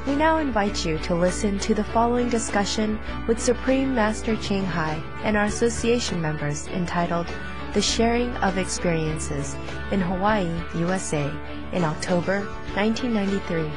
We now invite you to listen to the following discussion with Supreme Master Ching Hai and our association members entitled The Sharing of Experiences in Hawaii, USA in October 1993.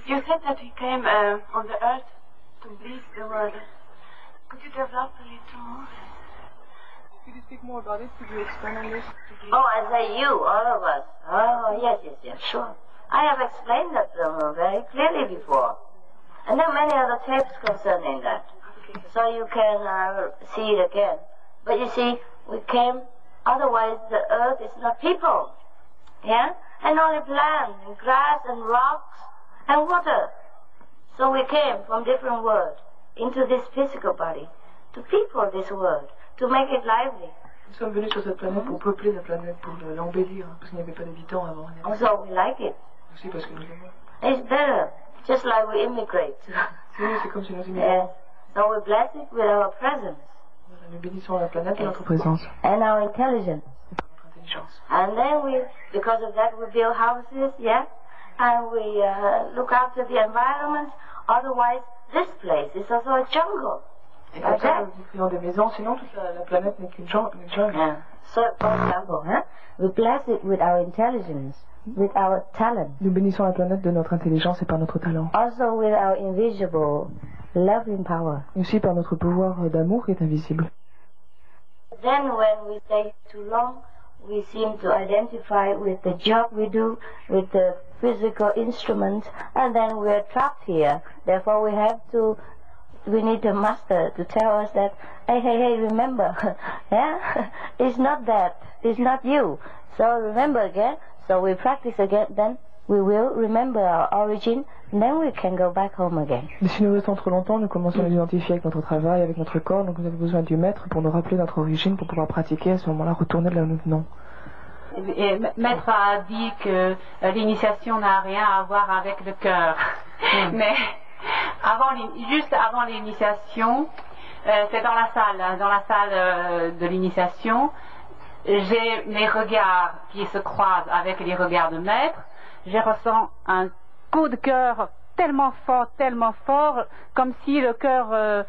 You said that he came on the earth to bless the world. Could you develop a little more? Could you speak more about it? Could you expand on this? Oh, I say you, all of us. Oh, yes, sure. I have explained that very clearly before. And there are many other tapes concerning that. Okay. So you can see it again. But you see, we came, otherwise the earth is not people. Yeah? And only plants and grass and rocks and water. So we came from different worlds into this physical body to people this world, to make it lively. Nous sommes venus sur cette planète pour peupler la planète, pour l'embellir, parce qu'il n'y avait pas d'habitants avant. Also, we like it. Aussi parce que nous aimons. It's better, just like we immigrate. Oui, c'est comme si nous immigrons. Yes. So we bless it with our presence. Nous bénissons la planète et notre présence. And our intelligence. Notre intelligence. And then we, because of that, we build houses, yeah? And we look after the environment. Otherwise, this place is also a jungle. Et comme ça, nous créons des maisons, sinon toute la planète n'est qu'une jungle. Yeah. So, for example, we bless it with our intelligence, with our talent. Nous bénissons la planète de notre intelligence et par notre talent. Also with our invisible loving power. Aussi par notre pouvoir d'amour qui est invisible. Then when we stay too long, we seem to identify with the job we do, with the physical instruments, and then we're trapped here. Therefore we need a master to tell us that, hey, remember, yeah? It's not that, it's not you. So remember again, so we practice again, then we will remember our origin, and then we can go back home again. Mais si nous restons trop longtemps, nous commençons à nous identifier avec notre travail, avec notre corps, donc nous avons besoin du maître pour nous rappeler notre origine, pour pouvoir pratiquer, à ce moment-là, retourner de là où nous venons. Et Maître a dit que l'initiation n'a rien à voir avec le cœur. Mais juste avant l'initiation, c'est dans la salle de l'initiation, j'ai mes regards qui se croisent avec les regards de Maître. Je ressens un coup de cœur tellement fort, comme si le cœur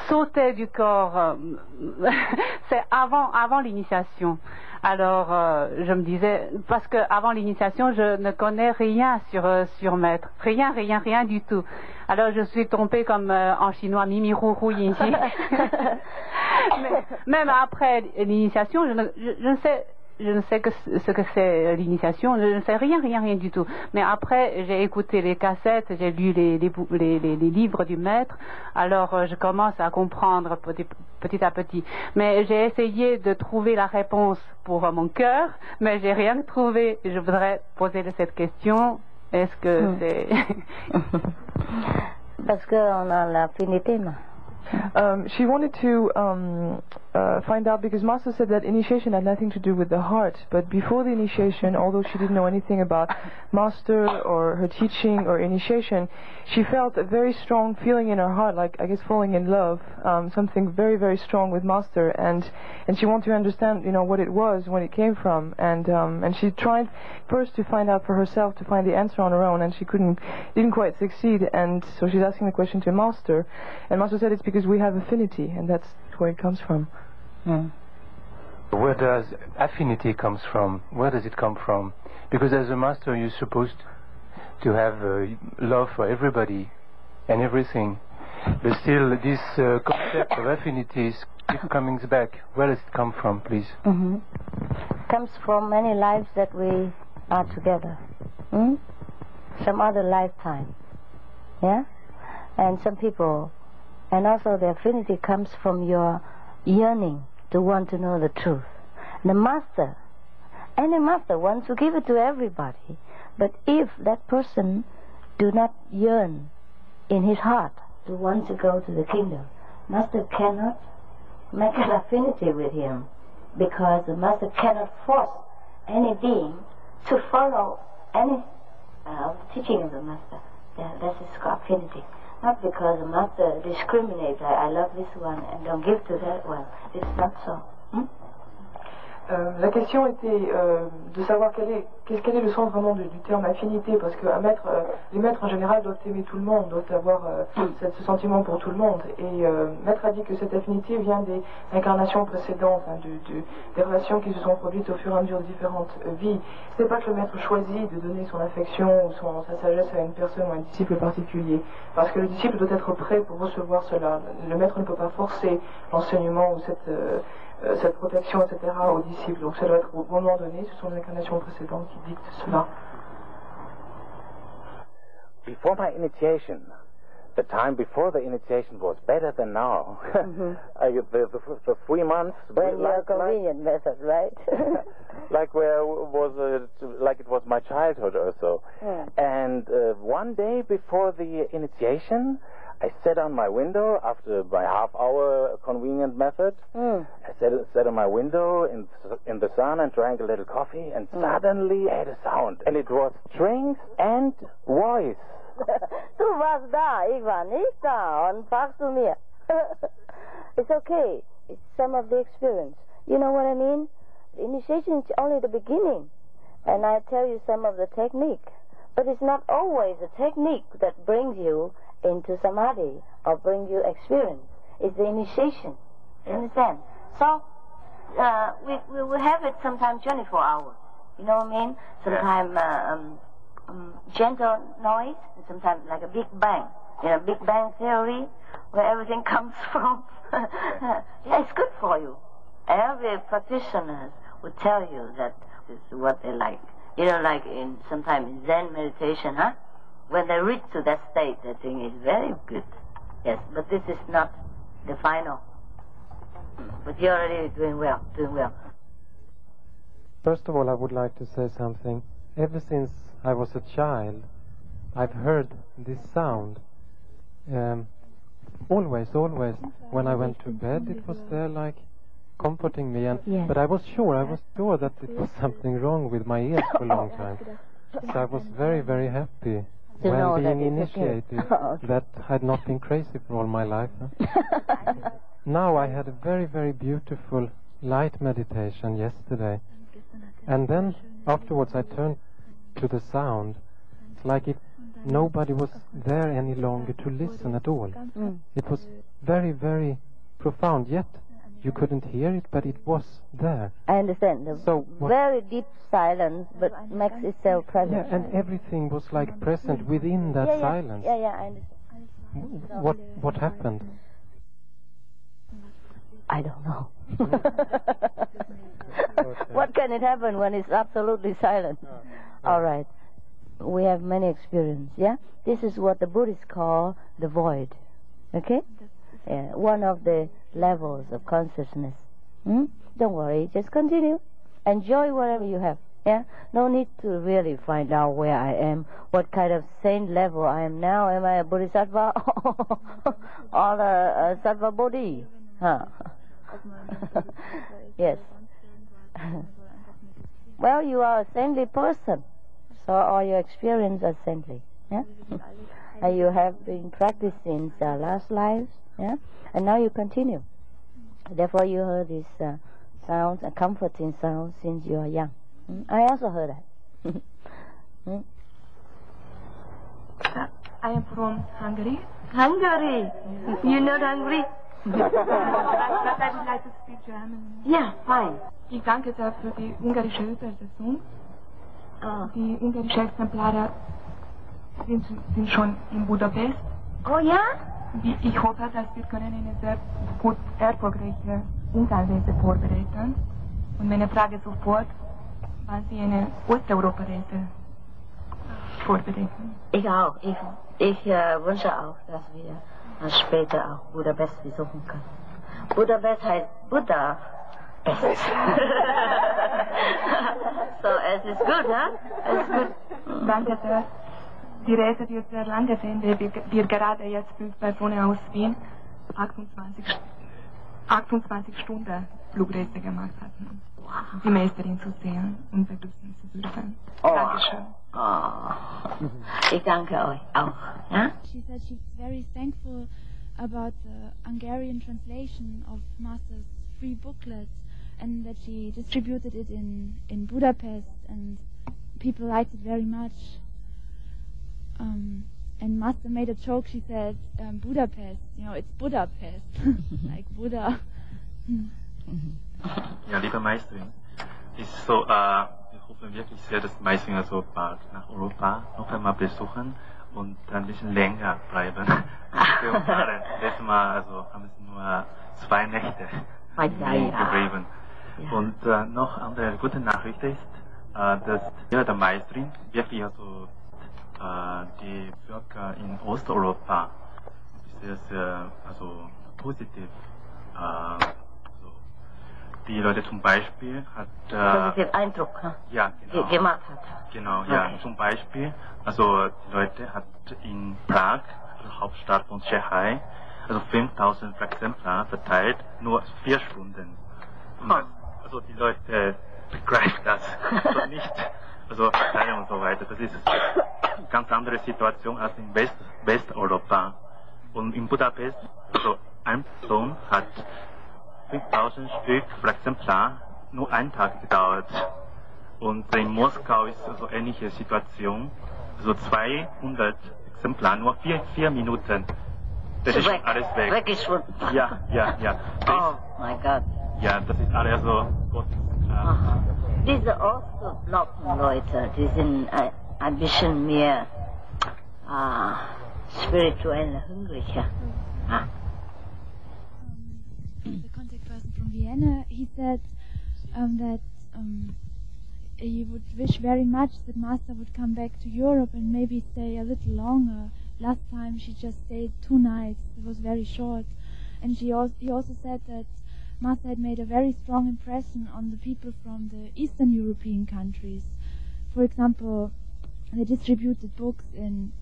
sautait du corps. C'est avant l'initiation. Alors, je me disais, parce que avant l'initiation, je ne connais rien sur Maître, rien du tout. Alors, je suis tombée comme en chinois, Mimi Ru Yinji. Même après l'initiation, je ne sais ce que c'est l'initiation, je ne sais rien du tout. Mais après, j'ai écouté les cassettes, j'ai lu les livres du Maître, alors je commence à comprendre petit à petit. Mais j'ai essayé de trouver la réponse pour mon cœur, mais j'ai rien trouvé. Je voudrais poser cette question. Est-ce que c'est... Parce qu'on a l'affinité, She wanted to find out, because Master said that initiation had nothing to do with the heart, but before the initiation, although she didn't know anything about Master or her teaching or initiation, she felt a very strong feeling in her heart, like, I guess, falling in love, something very, very strong with Master, and she wanted to understand, what it was, when it came from, and she tried first to find out for herself, to find the answer on her own, and she didn't quite succeed, and so she's asking the question to Master, and Master said it's because we have affinity, and that's where it comes from. Where does affinity comes from? Where does it come from? Because as a master, you're supposed to have love for everybody and everything. But still, this concept of affinities keeps coming back. Where does it come from, please? Comes from many lives that we are together. Some other lifetime. Yeah? And some people. And also the affinity comes from your yearning to want to know the truth. The master, any master wants to give it to everybody, but if that person do not yearn in his heart to want to go to the kingdom, master cannot make an affinity with him, because the master cannot force any being to follow any teaching of the master. That is called affinity. Not because the master discriminates, I love this one and don't give to that one. It's not so. La question était de savoir quel est le sens vraiment du terme affinité, parce que les maîtres en général doivent aimer tout le monde, doivent avoir ce sentiment pour tout le monde. Et Maître a dit que cette affinité vient des incarnations précédentes, des relations qui se sont produites au fur et à mesure de différentes vies. Ce n'est pas que le maître choisit de donner son affection ou sa sagesse à une personne ou à un disciple particulier, parce que le disciple doit être prêt pour recevoir cela. Le maître ne peut pas forcer l'enseignement ou cette protection, etc. aux disciples. Donc ça doit être au moment donné, ce sont les incarnations précédentes qui dictent cela. Before my initiation, the time before the initiation was better than now. The 3 months... When you're convenient method, right? like it was my childhood or so. Yeah. And one day before the initiation, I sat on my window after my half-hour convenient method. I sat on my window in the sun and drank a little coffee, and suddenly I had a sound. And it was strings and voice. Du warst da, ich war nicht da, und fragst du mir. It's okay. It's some of the experience. You know what I mean? The initiation is only the beginning. And I tell you some of the technique. But it's not always the technique that brings you into samadhi or bring you experience. It's the initiation. You understand? So we will have it sometimes 24 hours. You know what I mean? Sometimes gentle noise, and sometimes like a big bang. You know, Big Bang Theory, where everything comes from. Yeah, it's good for you. Every practitioner would tell you that this is what they like. You know, like sometimes in Zen meditation, when they reach to that state, they think it's very good. Yes, but this is not the final. But you're already doing well, First of all, I would like to say something. Ever since I was a child, I've heard this sound. Always, when I went to bed, it was there, like comforting me. But I was sure that it was something wrong with my ears for a long time. So I was very, very happy when being initiated that I'd not been crazy for all my life. Now I had a very, very beautiful light meditation yesterday, and then afterwards I turned to the sound. It's like if nobody was there any longer to listen at all. It was very, very profound, yet you couldn't hear it, but it was there. I understand. Very deep silence, but makes itself present. Yeah, and everything was like present within that silence. Yeah, I understand. What happened? I don't know. What can it happen when it's absolutely silent? All right. We have many experience, yeah? This is what the Buddhists call the void, okay? Yeah, one of the levels of consciousness. Don't worry, just continue. Enjoy whatever you have, yeah? No need to really find out where I am, what kind of saint level I am now. Am I a bodhisattva or a sattva bodhi? Yes. Well, you are a saintly person. So all your experience are saintly, yeah? And you have been practicing last lives, yeah? And now you continue. Therefore you heard these sounds, comforting sounds, since you are young. I also heard that. I am from Hungary. Hungary? You know Hungary? But I would like to speak German. Yeah, fine. Ich danke sehr für die ungarische Übersetzung. Die ungarischen Exemplare sind schon in Budapest. Oh ja? Ich hoffe, dass wir können eine sehr gut erfolgreiche Ungarnreise vorbereiten. Und meine Frage sofort, wann Sie eine Osteuropa-Reise vorbereiten? Ich auch. Ich wünsche auch, dass wir später auch Budapest besuchen können. Budapest heißt Buddha Budapest. So es ist gut, huh? Es ist gut. Danke sehr. Die Reise wird sehr lange sein, weil wir gerade jetzt von aus Wien 28 Stunden Flugreise gemacht hatten. Wow. Die Meisterin zu sehen und begrüßen zu dürfen. Dankeschön. Ich danke euch auch. Ja? She said she's very thankful about the Hungarian translation of Master's free booklet and that she distributed it in Budapest and people liked it very much. And Master made a joke, she said, Budapest, it's Budapest, like Buddha. Ja, liebe Meisterin, ist so, wir hoffen wirklich sehr, dass die Meisterin also bald nach Europa noch einmal besuchen und ein bisschen länger bleiben. Letztes Mal also haben sie nur 2 Nächte geblieben. Ja. Und noch eine gute Nachricht ist, dass der Meisterin wirklich also die Bürger in Osteuropa sehr, sehr positiv die Leute zum Beispiel hat positiven Eindruck ja, genau, gemacht hat. Genau, ja, zum Beispiel, also die Leute hat in Prag, also Hauptstadt von Tschechei, also 5000 Exemplare verteilt, nur 4 Stunden. Und also die Leute begreifen das also nicht, also verteilen und so weiter. Das ist eine ganz andere Situation als in Westeuropa. Und in Budapest, also ein Person hat 5000 Stück Exemplar nur 1 Tag gedauert. Und in Moskau ist so eine ähnliche Situation. Also 200 Exemplare, nur 4 Minuten. Das ist schon alles weg. Weggeschwunden. Ja. Oh mein Gott. Ja, das ist alles so Gottes. Diese Ostblocken-Leute, die sind ein bisschen mehr spirituell hungriger. The contact person from Vienna, he said that he would wish very much that Master would come back to Europe and maybe stay a little longer. Last time she just stayed 2 nights. It was very short. And he also said that Master had made a very strong impression on the people from the Eastern European countries. For example, they distributed books in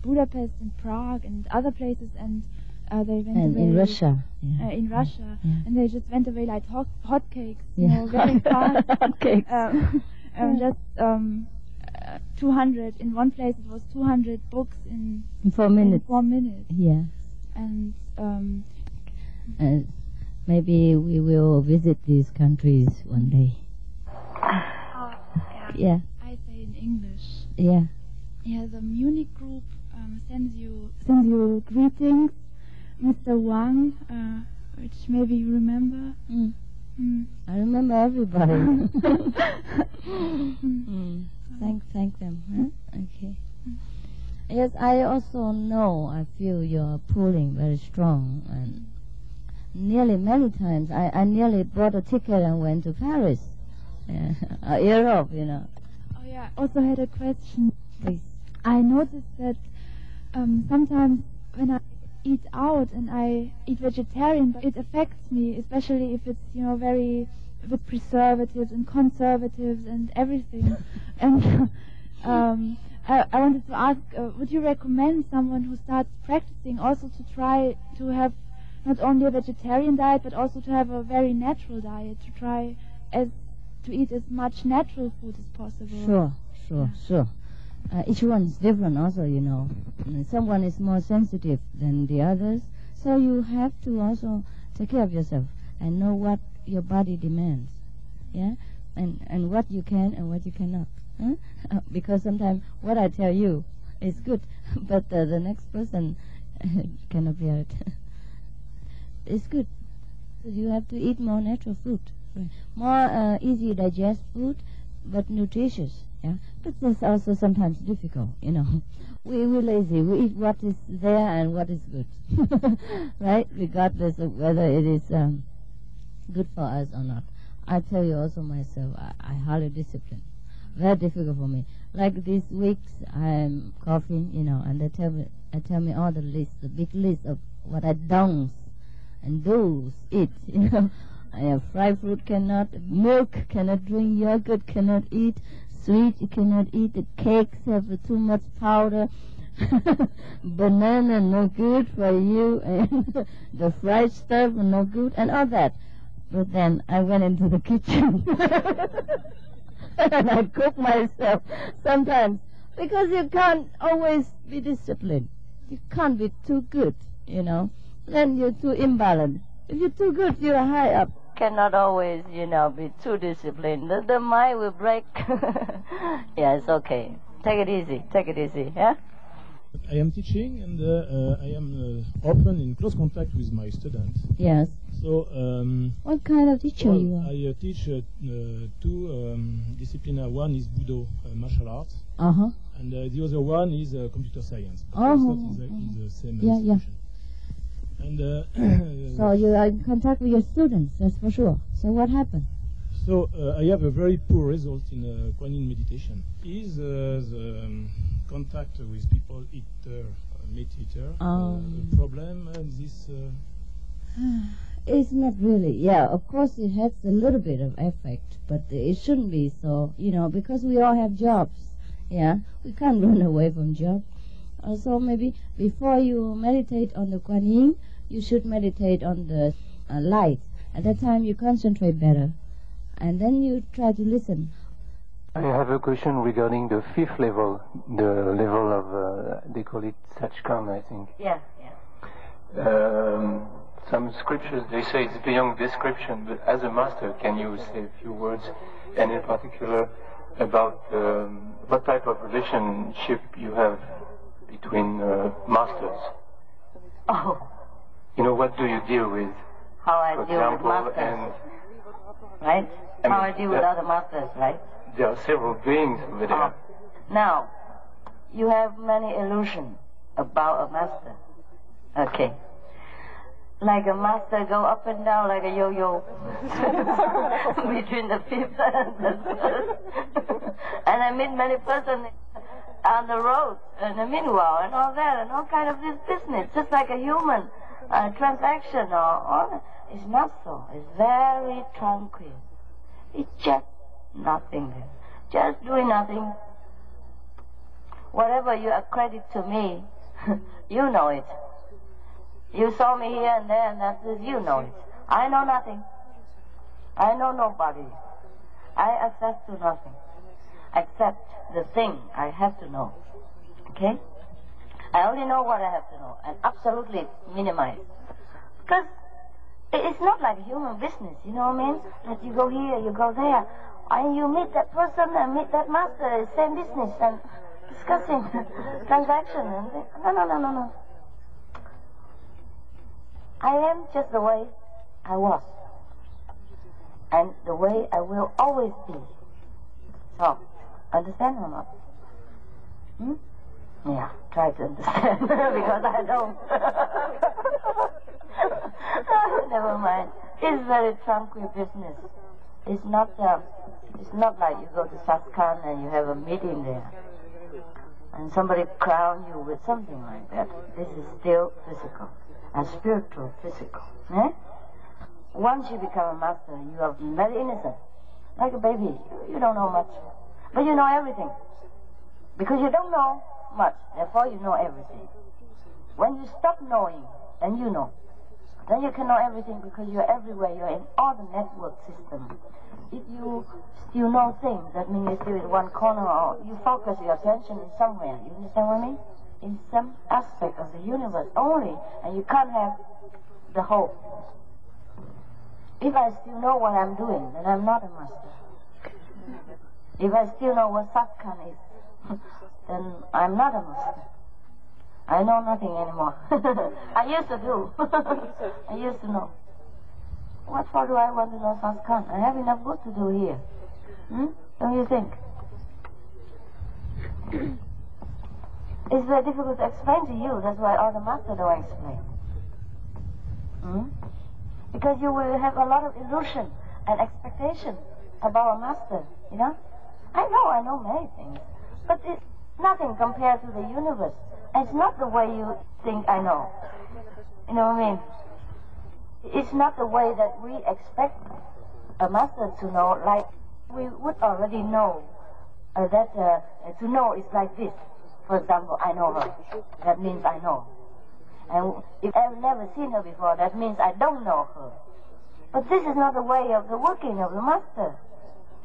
Budapest and Prague and other places, and they went away in Russia. In Russia, and they just went away like hotcakes, very fast. Hotcakes. Just 200 in one place. It was 200 books in 4 minutes. 4 minutes. Yeah. And maybe we will visit these countries one day. Yeah. I say in English. Yeah. Yeah, the Munich group sends you greetings, Mr. Wang, which maybe you remember. I remember everybody. Thank them. Huh? Okay. Yes, I also know. I feel you're pulling very strong, and many times I nearly bought a ticket and went to Paris, Europe, Oh yeah. I also had a question. Please. I noticed that sometimes when I eat out and I eat vegetarian, but it affects me, especially if it's very with preservatives and conservatives and everything. And I wanted to ask, would you recommend someone who starts practicing also to try to have not only a vegetarian diet but also to have a very natural diet, to try to eat as much natural food as possible? Sure. Each one is different also, Someone is more sensitive than the others, so you have to also take care of yourself and know what your body demands, and what you can and what you cannot. Because sometimes what I tell you is good, but the next person cannot bear it. It's good. You have to eat more natural food, more easy digest food, but nutritious. Yeah, but that's also sometimes difficult. We're lazy. We eat what is there and what is good, right? Regardless of whether it is good for us or not. I tell you also myself, I highly disciplined. Very difficult for me. Like these weeks, I'm coughing, and they tell me all the big list of what I don't and do eat, Fried fruit cannot, milk cannot drink, yogurt cannot eat, sweet you cannot eat, the cakes have too much powder, banana no good for you, and the fried stuff no good, and all that. But then I went into the kitchen and I cook myself sometimes, because you can't always be disciplined. You can't be too good, you know. Then you're too imbalanced. If you're too good, you're high up. Cannot always, you know, be too disciplined. The mind will break. Yeah, it's okay. Take it easy. Take it easy, yeah? I am teaching, and I am often in close contact with my students. Yes. So, what kind of teacher you are? I teach two disciplines. One is Budo, martial arts, and the other one is computer science. Is the same institution. And so you are in contact with your students, that's for sure. So what happened? So I have a very poor result in Kuan Yin meditation. Is the contact with people, meet eater, a problem? This it's not really. Yeah, of course it has a little bit of effect, but it shouldn't be so. You know, because we all have jobs. Yeah, we can't run away from jobs. So maybe before you meditate on the Kuan Yin, you should meditate on the light. At that time you concentrate better. And then you try to listen. I have a question regarding the fifth level, the level of, they call it Sachkan, I think. Yeah, yeah. Some scriptures, they say it's beyond description, but as a master, can you say a few words, and in particular about what type of relationship you have between masters? Oh. You know, what do you deal with? How I deal with masters. Right? How I deal with other masters, right? There are several beings over there. Now, you have many illusions about a master. Okay. Like a master go up and down like a yo-yo between the fifth and the first. And I meet many persons on the road in the meanwhile and all that and all kind of this business, just like a human transaction or it's not so. It's very tranquil. It's just nothing there. Just doing nothing. Whatever you accredit to me, you know it. You saw me here and there, and that is, you know it. I know nothing. I know nobody. I access to nothing except the thing I have to know. Okay? I only know what I have to know and absolutely minimize. Because it's not like human business, you know what I mean? That you go here, you go there, and you meet that person and meet that master, same business, and discussing transaction. And no. I am just the way I was, and the way I will always be. So, understand or not? Yeah, try to understand, because I don't. Never mind. It's very tranquil business. It's not like you go to Satsang and you have a meeting there, and somebody crown you with something like that. This is still physical. And spiritual, physical. Eh? Once you become a master, you are very innocent. Like a baby. You don't know much. But you know everything. Because you don't know much, therefore you know everything. When you stop knowing, then you know. Then you can know everything because you're everywhere. You're in all the network system. If you still know things, that means you're still in one corner, or you focus your attention in somewhere. You understand what I mean? In some aspect of the universe only, and you can't have the whole. If I still know what I'm doing, then I'm not a master. If I still know what Satsang is, then I'm not a master. I know nothing anymore. I used to do. I used to know. What for do I want to know Satsang? I have enough work to do here. Don't you think? It's very difficult to explain to you. That's why all the masters don't explain. Because you will have a lot of illusion and expectation about a master, you know? I know many things. But it's nothing compared to the universe. It's not the way you think I know. You know what I mean? It's not the way that we expect a master to know, like we would already know that to know is like this. For example, I know her. That means I know. And if I've never seen her before, that means I don't know her. But this is not the way of the working of the master.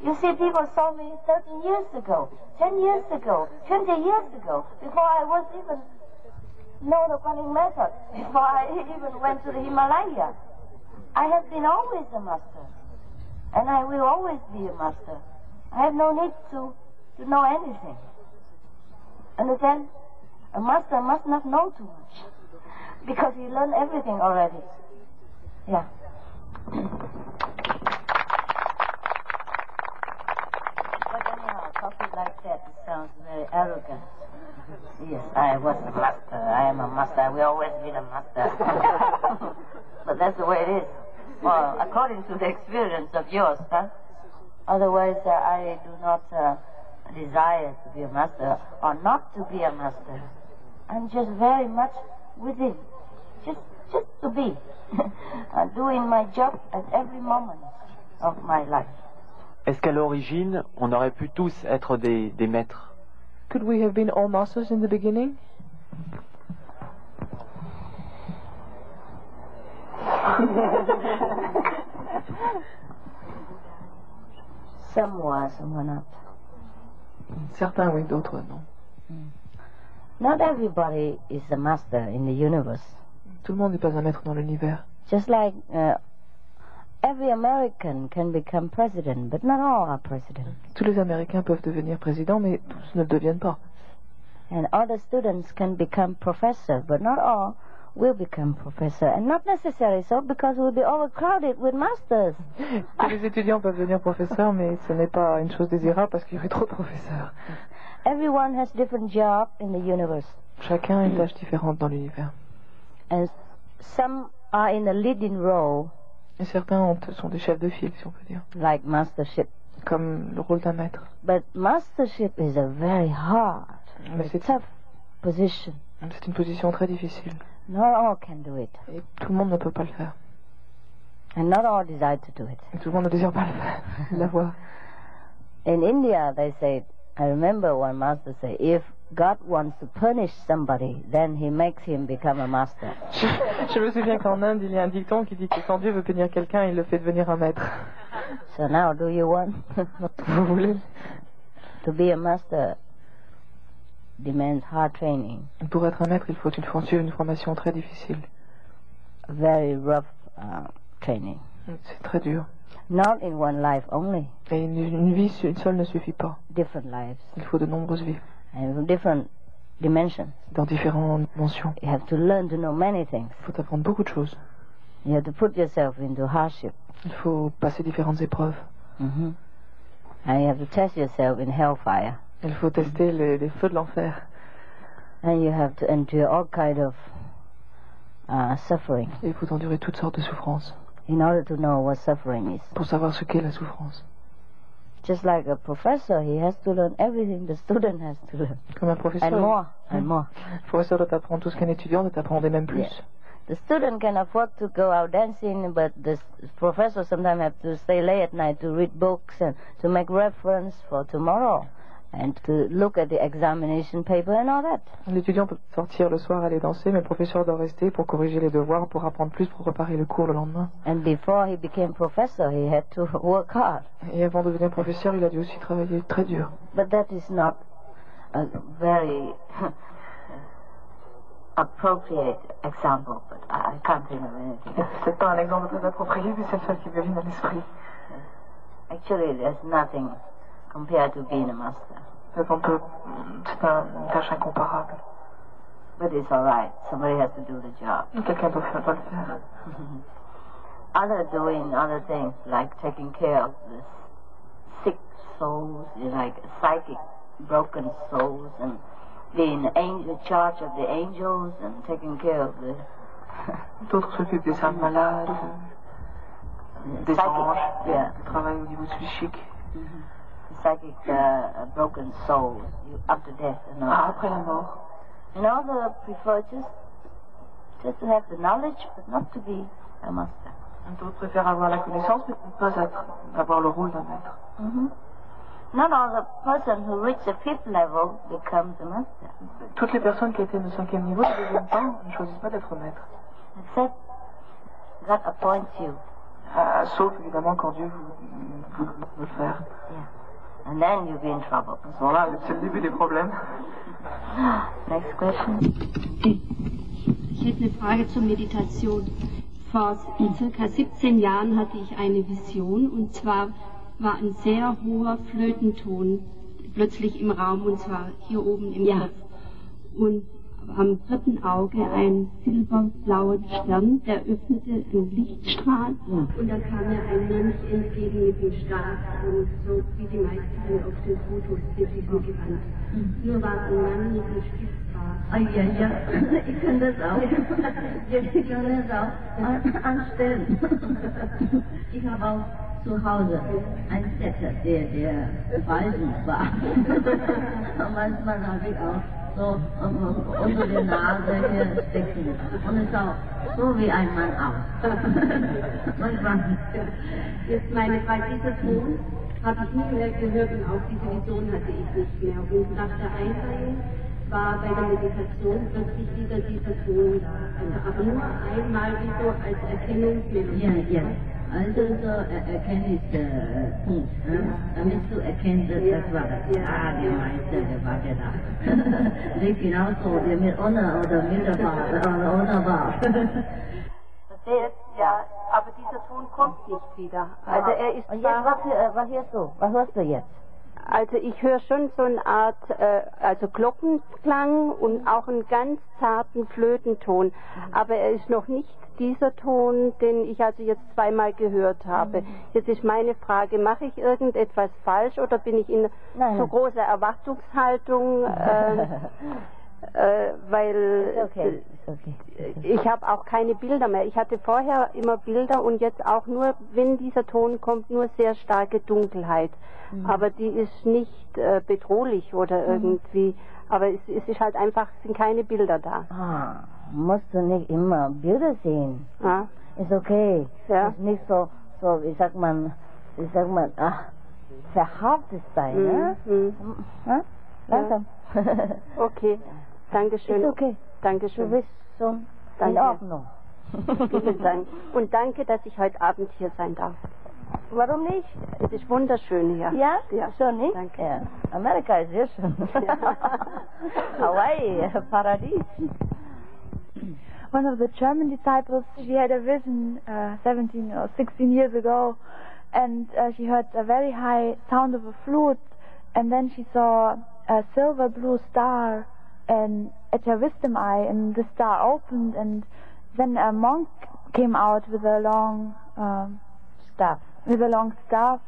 You see, people saw me 13 years ago, 10 years ago, 20 years ago, before I was even know the Kuan Yin method, before I even went to the Himalaya. I have been always a master, and I will always be a master. I have no need to know anything. Understand? A master must not know too much, because he learned everything already. Yeah. But anyhow, talking like that, it sounds very arrogant. Yes, I was a master. I am a master. I will always be the master. But that's the way it is. Well, according to the experience of yours, huh? Otherwise, I do not desire to be a master or not to be a master. I'm just very much within. Just to be. Doing my job at every moment of my life. Est-ce qu'à l'origine, on aurait pu tous être des maîtres? Could we have been all masters in the beginning? Some were, some were not. Certains oui, d'autres non. Not everybody is a master in the universe. Tout le monde n'est pas un maître dans l'univers. Just like every American can become president, but not all are president. Tous les Américains peuvent devenir présidents, mais tous ne le deviennent pas. And other students can become professor, but not all will become professor, and not necessarily so because we'll be overcrowded with masters. Tous les étudiants peuvent devenir professeurs, mais ce n'est pas une chose désirable parce qu'il y aurait trop de professeurs. Everyone has different job in the universe. Chacun a une tâche différente dans l'univers. And some are in a leading role. Et certains sont des chefs de file, si on peut dire. Like mastership. Comme le rôle d'un maître. But mastership is a very hard, tough position. C'est une position très difficile. Not all can do it. Et tout le monde ne peut pas le faire. And not all desire to do it. Et tout le monde ne désire pas le faire, l'avoir. In India, they say, I remember one master say, if God wants to punish somebody, then he makes him become a master. Je me souviens qu'en Inde, il y a un dicton qui dit que quand Dieu veut punir quelqu'un, il le fait devenir un maître. So now, do you want? Vous voulez? To be a master demands hard training. Pour être un maître, il faut suivre une formation très difficile. Very rough training. C'est très dur. Not in one life only. Et une vie seule ne suffit pas. Different lives. Il faut de nombreuses vies. And different dimensions. Dans différentes dimensions. You have to learn to know many things. Il faut apprendre beaucoup de choses. You have to put yourself into hardship. Il faut passer différentes épreuves. And you have to test yourself in hellfire. Il faut tester les feux de l'enfer. And you have to endure all kind of suffering. Et il faut endurer toutes sortes de souffrances. In order to know what suffering is. Pour savoir ce qu'est la souffrance. Just like a professor, he has to learn everything the student has to learn. Comme un professeur. And more, and more. Le professeur doit apprendre tout ce qu'un étudiant doit apprendre et même plus. Yeah. The student can afford to go out dancing, but the professor sometimes have to stay late at night to read books and to make reference for tomorrow. And to look at the examination paper and all that. L'étudiant peut sortir le soir, aller danser, mais le professeur doit rester pour corriger les devoirs, pour apprendre plus, pour préparer le cours le lendemain. And before he became professor, he had to work hard. Et avant de devenir professeur, il a dû aussi travailler très dur. But that is not a very appropriate example, but I can't think of anything. C'est pas un exemple très approprié, mais c'est le seul qui me vient à l'esprit. Actually, there's nothing compared to being a master. C'est une tâche incomparable. But it's all right. Somebody has to do the job. Quelqu'un doit le faire. Other doing other things like taking care of the sick souls, like psychic broken souls, and being in charge of the angels and taking care of the. D'autres s'occupent des âmes malades, des anges, travaillent au niveau psychique. Psychic broken souls, up to death and all. Après la mort. And others prefer just to have the knowledge, but not to be a master. D'autres préfèrent avoir la connaissance, mais ne pas avoir le rôle d'un maître. Not all the person who reaches the 5th level becomes a master. Toutes les personnes qui atteignent le 5e niveau ne deviennent pas, ne choisissent pas d'être maître. Except God appoints you. Sauf évidemment quand Dieu vous le faire. Yeah. And then you'll be in trouble. À ce moment-là, c'est le début des problèmes. Next question. Ich hätte eine Frage zur Meditation. Vor circa 17 Jahren hatte ich eine Vision, und zwar war ein sehr hoher Flötenton plötzlich im Raum, und zwar hier oben im Kopf. Und am dritten Auge ein silberblauer Stern, der öffnete einen Lichtstrahl, und da kam mir ein Mönch entgegen mit dem Stab, und so wie die meisten auf den Fotos mit diesem Gewand. Nur war es ein Mann mit einem Stiftbart. Ja, ich kann das auch. Ich kann das auch anstellen. Ich habe auch zu Hause einen Setter, der weisend war. Manchmal habe ich auch so unter der Nase hier stecken. Und es sah so wie ein Mann aus. Manchmal. Jetzt meine Frage, dieser Ton habe ich nie mehr gehört, und auch diese Vision hatte ich nicht mehr. Und nach der Einweihung war bei der Meditation plötzlich wieder dieser Ton da. Also aber nur einmal wie so als Erkennungsmelodie. Ja. Also so Erkenntnispunkt, damit du erkennst, das war das. Der Meister, der war der da. Nicht genauso, der mit ohne oder mit der Bar oder ohne Bar. Ja, aber dieser Ton kommt nicht wieder. Also er ist und jetzt, was hörst du? Was hörst du jetzt? Also ich höre schon so eine Art, also Glockenklang und auch einen ganz zarten Flötenton. Aber er ist noch nicht dieser Ton, den ich also jetzt zweimal gehört habe. Jetzt ist meine Frage, mache ich irgendetwas falsch oder bin ich in so großer Erwartungshaltung? Weil ich habe auch keine Bilder mehr. Ich hatte vorher immer Bilder und jetzt auch nur, wenn dieser Ton kommt, nur sehr starke Dunkelheit. Aber die ist nicht bedrohlich oder irgendwie, aber es ist halt einfach, sind keine Bilder da. Musst du nicht immer Bilder sehen. Ist okay. Ja. Ist nicht so, wie sagt man, verhaftet sein, ne? Langsam. Okay. Dankeschön. Ist okay. Dankeschön. Du bist schon in Ordnung. Vielen Dank. Und danke, dass ich heute Abend hier sein darf. Warum nicht? Es ist wunderschön hier. Ja? Ja. Schon nicht? Danke. Ja. Amerika ist sehr schön. Hawaii, Paradies. One of the German disciples, she had a vision 17 or 16 years ago, and she heard a very high sound of a flute, and then she saw a silver blue star and at her wisdom eye, and the star opened, and then a monk came out with a long staff. With a long staff.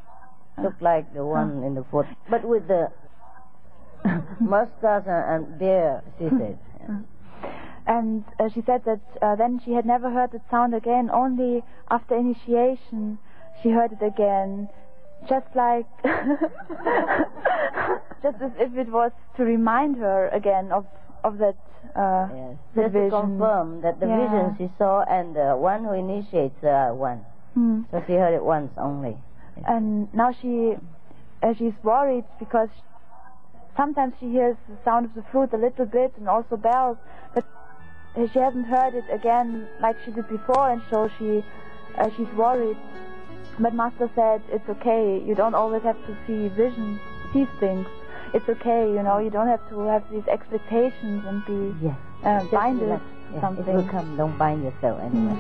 Looked like the one in the foot, but with the mustache and beard, she said. And she said that then she had never heard that sound again, only after initiation she heard it again, just like, just as if it was to remind her again of that yes. Just vision. To confirm that the vision she saw and the one who initiates one. So she heard it once only. And now she's worried because sometimes she hears the sound of the flute a little bit and also bells, but she hasn't heard it again like she did before, and so she's worried. But Master said it's okay. You don't always have to see things. It's okay, you know. You don't have to have these expectations and be blinded. It will come. Don't bind yourself anyway.